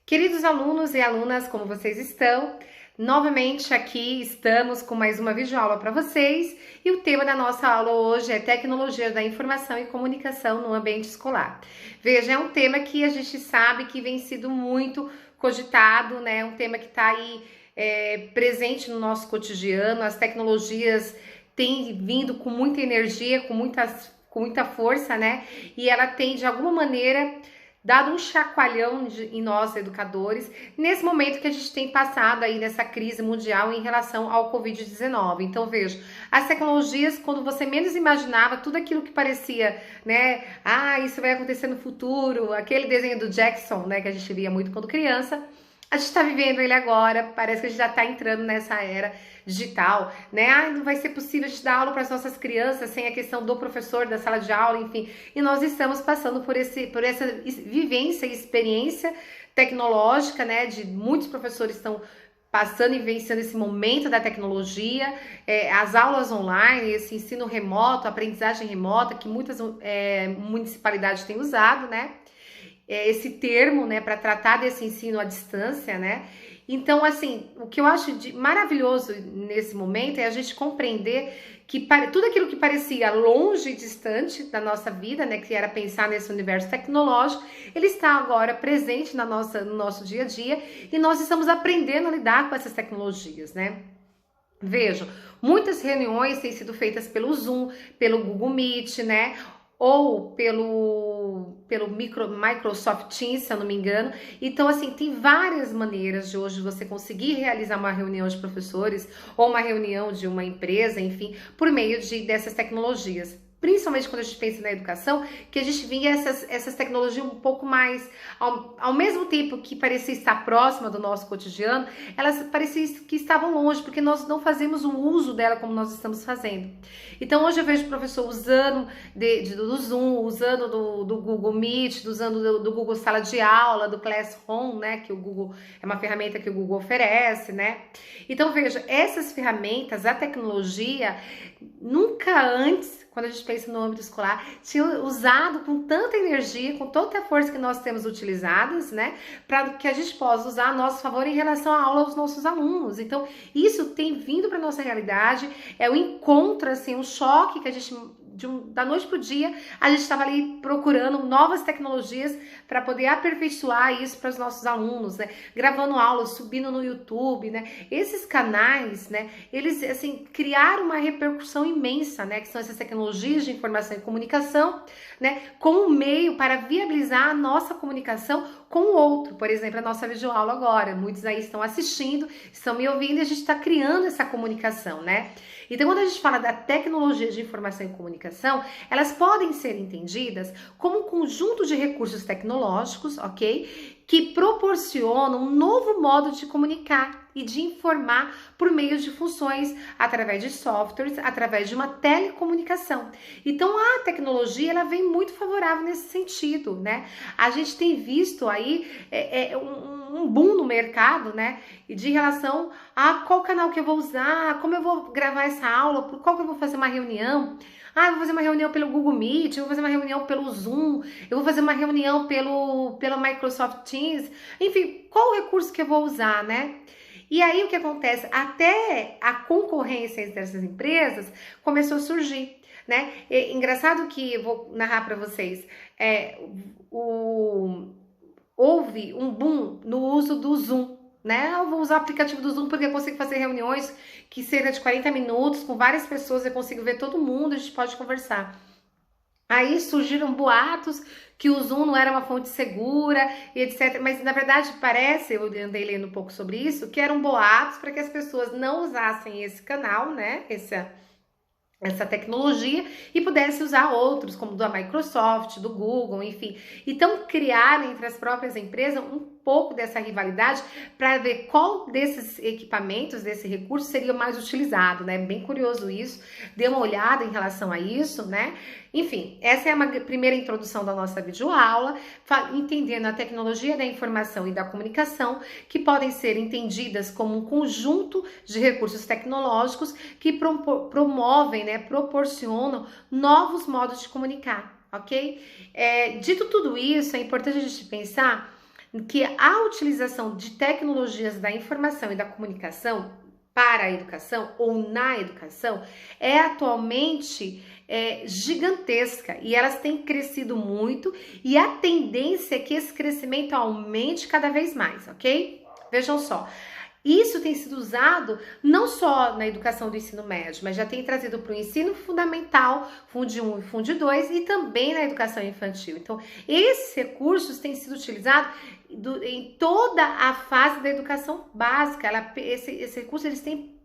Queridos alunos e alunas, como vocês estão? Novamente aqui estamos com mais uma videoaula para vocês e o tema da nossa aula hoje é Tecnologia da Informação e Comunicação no Ambiente Escolar. Veja, é um tema que a gente sabe que vem sido muito cogitado, né? Um tema que está aí presente no nosso cotidiano. As tecnologias têm vindo com muita energia, com muita força, né? E ela tem, de alguma maneira, dado um chacoalhão em nós, educadores, nesse momento que a gente tem passado aí nessa crise mundial em relação ao Covid-19. Então, veja, as tecnologias, quando você menos imaginava, tudo aquilo que parecia, né, isso vai acontecer no futuro, aquele desenho do Jackson, né, que a gente via muito quando criança, a gente está vivendo ele agora, parece que a gente já está entrando nessa era digital, né? Não vai ser possível a gente dar aula para as nossas crianças sem a questão do professor, da sala de aula, enfim. E nós estamos passando por essa vivência e experiência tecnológica, né? De muitos professores estão passando e vencendo esse momento da tecnologia, as aulas online, esse ensino remoto, aprendizagem remota, que muitas municipalidades têm usado, né? Esse termo, né, para tratar desse ensino à distância, né? Então, assim, o que eu acho maravilhoso nesse momento é a gente compreender que tudo aquilo que parecia longe e distante da nossa vida, né, que era pensar nesse universo tecnológico, ele está agora presente no nosso dia a dia e nós estamos aprendendo a lidar com essas tecnologias, né? Vejam, muitas reuniões têm sido feitas pelo Zoom, pelo Google Meet, né? Ou pelo Microsoft Teams, se eu não me engano. Então, assim, tem várias maneiras de hoje você conseguir realizar uma reunião de professores ou uma reunião de uma empresa, enfim, por meio dessas tecnologias. Principalmente quando a gente pensa na educação, que a gente vinha essas tecnologias um pouco mais, ao mesmo tempo que parecia estar próxima do nosso cotidiano, elas pareciam que estavam longe, porque nós não fazemos o uso dela como nós estamos fazendo. Então hoje eu vejo o professor usando do Zoom, usando do Google Meet, usando do Google Sala de Aula, do Classroom, né, que o Google é uma ferramenta que o Google oferece, né? Então veja, essas ferramentas, a tecnologia, nunca antes, quando a gente pensa no âmbito escolar, tinha usado com tanta energia, com toda a força que nós temos utilizadas, né, para que a gente possa usar a nosso favor em relação à aula aos nossos alunos. Então, isso tem vindo para nossa realidade, é o encontro, assim, um choque que a gente, da noite pro dia, a gente estava ali procurando novas tecnologias para poder aperfeiçoar isso para os nossos alunos, né, gravando aulas, subindo no YouTube, né, esses canais, né, eles, assim, criaram uma repercussão imensa, né, que são essas tecnologias de informação e comunicação, né, como um meio para viabilizar a nossa comunicação com o outro. Por exemplo, a nossa videoaula agora, muitos aí estão assistindo, estão me ouvindo e a gente está criando essa comunicação, né? Então, quando a gente fala da tecnologia de informação e comunicação, elas podem ser entendidas como um conjunto de recursos tecnológicos, ok? Que proporcionam um novo modo de comunicar e de informar por meio de funções, através de softwares, através de uma telecomunicação. Então, a tecnologia, ela vem muito favorável nesse sentido, né? A gente tem visto aí um boom no mercado, né? De relação a qual canal que eu vou usar, como eu vou gravar essa aula, por qual que eu vou fazer uma reunião. Eu vou fazer uma reunião pelo Google Meet, eu vou fazer uma reunião pelo Zoom, eu vou fazer uma reunião pelo Microsoft Teams. Enfim, qual o recurso que eu vou usar, né? E aí o que acontece? Até a concorrência entre essas empresas começou a surgir, né? Engraçado que eu vou narrar para vocês, houve um boom no uso do Zoom, né? Eu vou usar o aplicativo do Zoom porque eu consigo fazer reuniões que cerca de 40 minutos com várias pessoas, eu consigo ver todo mundo, a gente pode conversar. Aí surgiram boatos que o Zoom não era uma fonte segura e etc. Mas na verdade parece, eu andei lendo um pouco sobre isso, que eram boatos para que as pessoas não usassem esse canal, né? Essa tecnologia e pudesse usar outros, como da Microsoft, do Google, enfim. Então, criaram entre as próprias empresas um pouco dessa rivalidade para ver qual desses equipamentos, desse recurso seria mais utilizado, né? Bem curioso isso. Dê uma olhada em relação a isso, né? Enfim, essa é uma primeira introdução da nossa videoaula, entendendo a tecnologia da informação e da comunicação, que podem ser entendidas como um conjunto de recursos tecnológicos que promovem, né, proporcionam novos modos de comunicar, ok? Dito tudo isso, é importante a gente pensar que a utilização de tecnologias da informação e da comunicação para a educação ou na educação é atualmente gigantesca e elas têm crescido muito e a tendência é que esse crescimento aumente cada vez mais, ok? Vejam só. Isso tem sido usado não só na educação do ensino médio, mas já tem trazido para o ensino fundamental, Funde 1 e Funde 2 e também na educação infantil. Então, esses recursos têm sido utilizados em toda a fase da educação básica. Esse recurso eles têm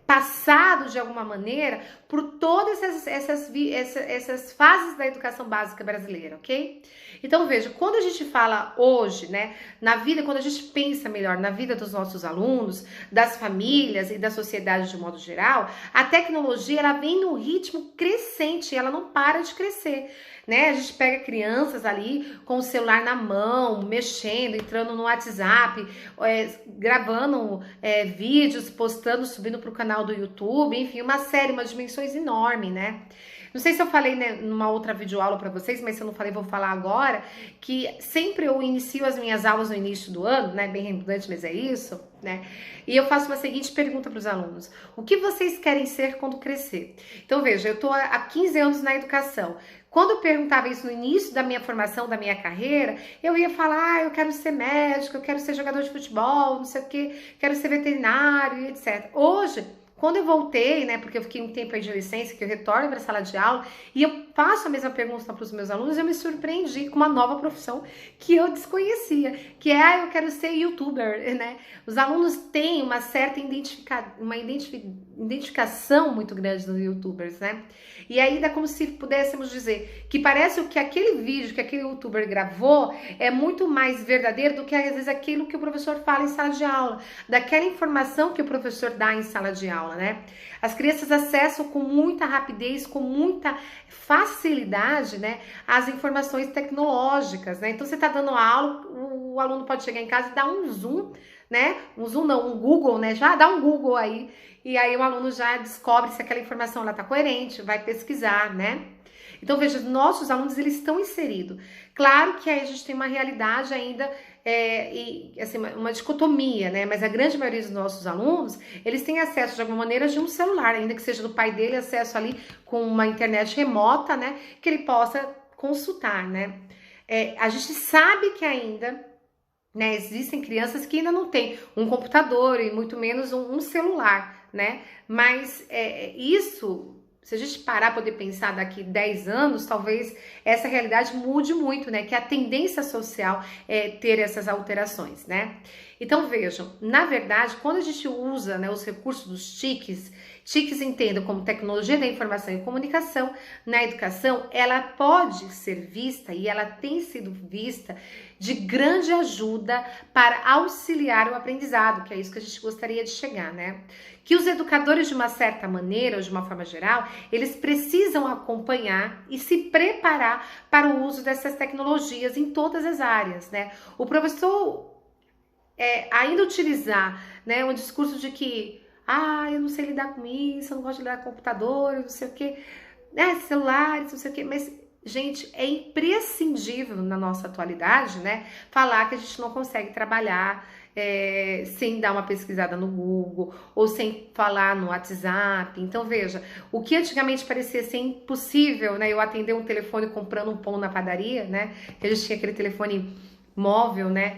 passado de alguma maneira por todas essas fases da educação básica brasileira, ok? Então veja, quando a gente fala hoje, né, na vida, quando a gente pensa melhor na vida dos nossos alunos, das famílias e da sociedade de modo geral, a tecnologia ela vem num ritmo crescente, ela não para de crescer. Né? A gente pega crianças ali com o celular na mão, mexendo, entrando no WhatsApp, gravando vídeos, postando, subindo para o canal do YouTube, enfim, uma dimensões enorme, né? Não sei se eu falei, né, numa outra videoaula para vocês, mas se eu não falei, vou falar agora, que sempre eu inicio as minhas aulas no início do ano, né, bem redundante, mas é isso, né, e eu faço uma seguinte pergunta para os alunos: o que vocês querem ser quando crescer? Então veja, eu tô há 15 anos na educação. Quando eu perguntava isso no início da minha formação, da minha carreira, eu ia falar, eu quero ser médico, eu quero ser jogador de futebol, não sei o que, quero ser veterinário, etc. Hoje, quando eu voltei, né, porque eu fiquei um tempo aí de licença, que eu retorno para a sala de aula, e eu faço a mesma pergunta para os meus alunos, eu me surpreendi com uma nova profissão que eu desconhecia, que é, eu quero ser youtuber, né? Os alunos têm uma certa identificação muito grande dos youtubers, né? E ainda como se pudéssemos dizer que parece que aquele vídeo que aquele youtuber gravou é muito mais verdadeiro do que às vezes aquilo que o professor fala em sala de aula, daquela informação que o professor dá em sala de aula, né? As crianças acessam com muita rapidez, com muita facilidade, né, as informações tecnológicas, né? Então você tá dando aula, o aluno pode chegar em casa e dar um zoom, né? Um zoom não, um Google, né? Já dá um Google aí, e aí o aluno já descobre se aquela informação ela tá coerente, vai pesquisar, né? Então veja, nossos alunos eles estão inseridos. Claro que aí a gente tem uma realidade ainda, assim, uma dicotomia, né? Mas a grande maioria dos nossos alunos, eles têm acesso de alguma maneira de um celular, ainda que seja do pai dele, acesso ali com uma internet remota, né? Que ele possa consultar, né? A gente sabe que ainda, né, existem crianças que ainda não têm um computador e muito menos um celular, né? Mas isso, se a gente parar para poder pensar daqui 10 anos, talvez essa realidade mude muito, né? Que a tendência social é ter essas alterações, né? Então vejam, na verdade, quando a gente usa, né, os recursos dos TICs entendam como tecnologia da informação e comunicação na educação, ela pode ser vista e ela tem sido vista de grande ajuda para auxiliar o aprendizado, que é isso que a gente gostaria de chegar, né? Que os educadores, de uma certa maneira, ou de uma forma geral, eles precisam acompanhar e se preparar para o uso dessas tecnologias em todas as áreas, né? O professor ainda utilizar, né, um discurso de que eu não sei lidar com isso, eu não gosto de lidar com computador, não sei o que, né, celulares, não sei o que, mas, gente, é imprescindível na nossa atualidade, né, falar que a gente não consegue trabalhar sem dar uma pesquisada no Google ou sem falar no WhatsApp. Então veja, o que antigamente parecia ser impossível, né, eu atender um telefone comprando um pão na padaria, né, que a gente tinha aquele telefone móvel, né,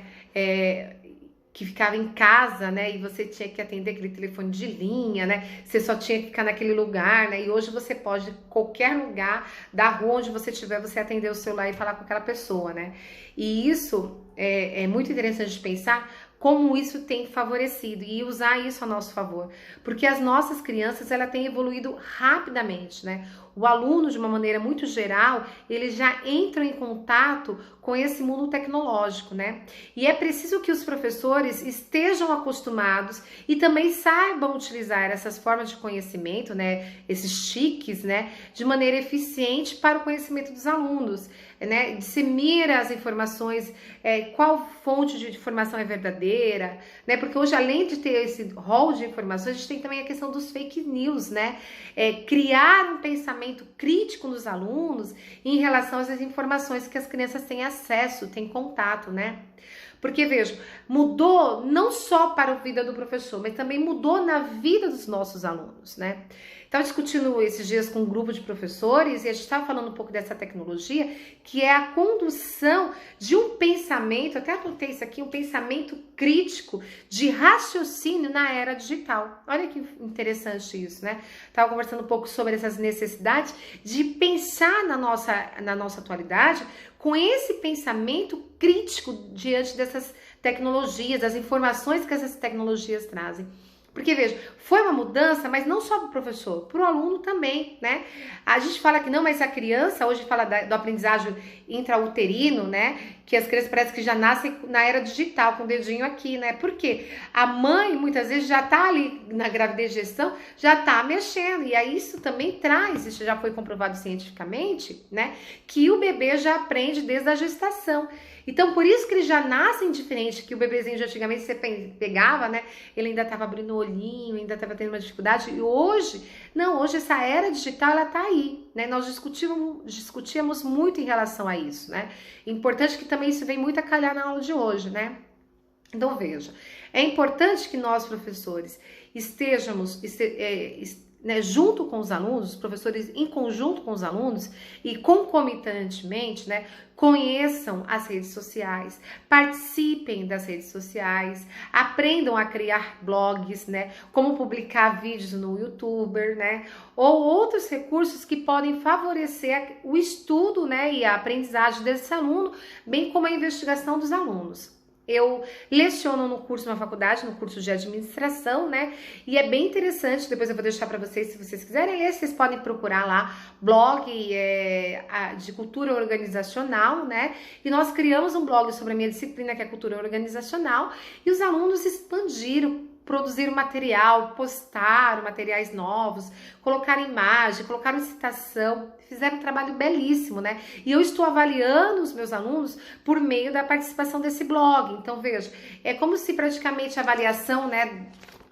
que ficava em casa, né, e você tinha que atender aquele telefone de linha, né, você só tinha que ficar naquele lugar, né, e hoje você pode, qualquer lugar da rua onde você estiver, você atender o celular e falar com aquela pessoa, né, e isso é muito interessante de pensar como isso tem favorecido e usar isso a nosso favor, porque as nossas crianças, ela tem evoluído rapidamente, né? O aluno, de uma maneira muito geral, ele já entra em contato com esse mundo tecnológico, né? E é preciso que os professores estejam acostumados e também saibam utilizar essas formas de conhecimento, né? Esses TICs, né? De maneira eficiente para o conhecimento dos alunos, né? Dissemina as informações, qual fonte de informação é verdadeira, verdadeira, né? Porque hoje, além de ter esse rol de informações, a gente tem também a questão dos fake news, né? Criar um pensamento crítico nos alunos em relação às informações que as crianças têm acesso, têm contato, né? Porque, veja, mudou não só para a vida do professor, mas também mudou na vida dos nossos alunos, né? Estava discutindo esses dias com um grupo de professores e a gente estava falando um pouco dessa tecnologia, que é a condução de um pensamento, até anotei isso aqui, um pensamento crítico de raciocínio na era digital. Olha que interessante isso, né? Estava conversando um pouco sobre essas necessidades de pensar na nossa atualidade com esse pensamento crítico diante dessas tecnologias, das informações que essas tecnologias trazem. Porque, veja, foi uma mudança, mas não só para o professor, para o aluno também, né? A gente fala que não, mas a criança, hoje fala do aprendizagem intrauterino, né? Que as crianças parece que já nascem na era digital, com o dedinho aqui, né? Porque a mãe, muitas vezes, já tá ali na gravidez e gestação, já tá mexendo. E aí isso também traz, isso já foi comprovado cientificamente, né? Que o bebê já aprende desde a gestação. Então, por isso que eles já nascem diferente, que o bebezinho de antigamente você pegava, né? Ele ainda estava abrindo o olhinho, ainda estava tendo uma dificuldade. E hoje, não, hoje essa era digital, ela tá aí, né? Nós discutíamos muito em relação a isso, né? Importante que também isso vem muito a calhar na aula de hoje, né? Então, veja, é importante que nós, professores, estejamos né, junto com os alunos, os professores em conjunto com os alunos e concomitantemente, né, conheçam as redes sociais, participem das redes sociais, aprendam a criar blogs, né, como publicar vídeos no YouTube, né, ou outros recursos que podem favorecer o estudo, né, e a aprendizagem desse aluno, bem como a investigação dos alunos. Eu leciono no curso, na faculdade, no curso de administração, né? E é bem interessante, depois eu vou deixar para vocês, se vocês quiserem ler, vocês podem procurar lá, blog de cultura organizacional, né? E nós criamos um blog sobre a minha disciplina, que é cultura organizacional, e os alunos expandiram, produziram material, postaram materiais novos, colocaram imagem, colocaram citação, fizeram um trabalho belíssimo, né? E eu estou avaliando os meus alunos por meio da participação desse blog. Então, veja, é como se praticamente a avaliação, né,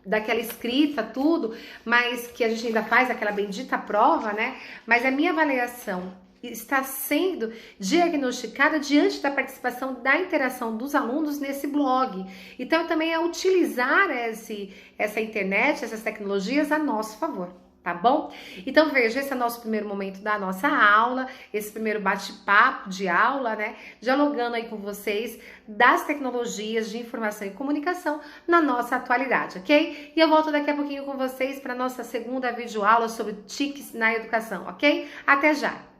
daquela escrita, tudo, mas que a gente ainda faz aquela bendita prova, né? Mas a minha avaliação está sendo diagnosticada diante da participação, da interação dos alunos nesse blog. Então, também é utilizar essa internet, essas tecnologias a nosso favor, tá bom? Então, veja, esse é o nosso primeiro momento da nossa aula, esse primeiro bate-papo de aula, né? Dialogando aí com vocês das tecnologias de informação e comunicação na nossa atualidade, ok? E eu volto daqui a pouquinho com vocês para nossa segunda videoaula sobre TICs na educação, ok? Até já!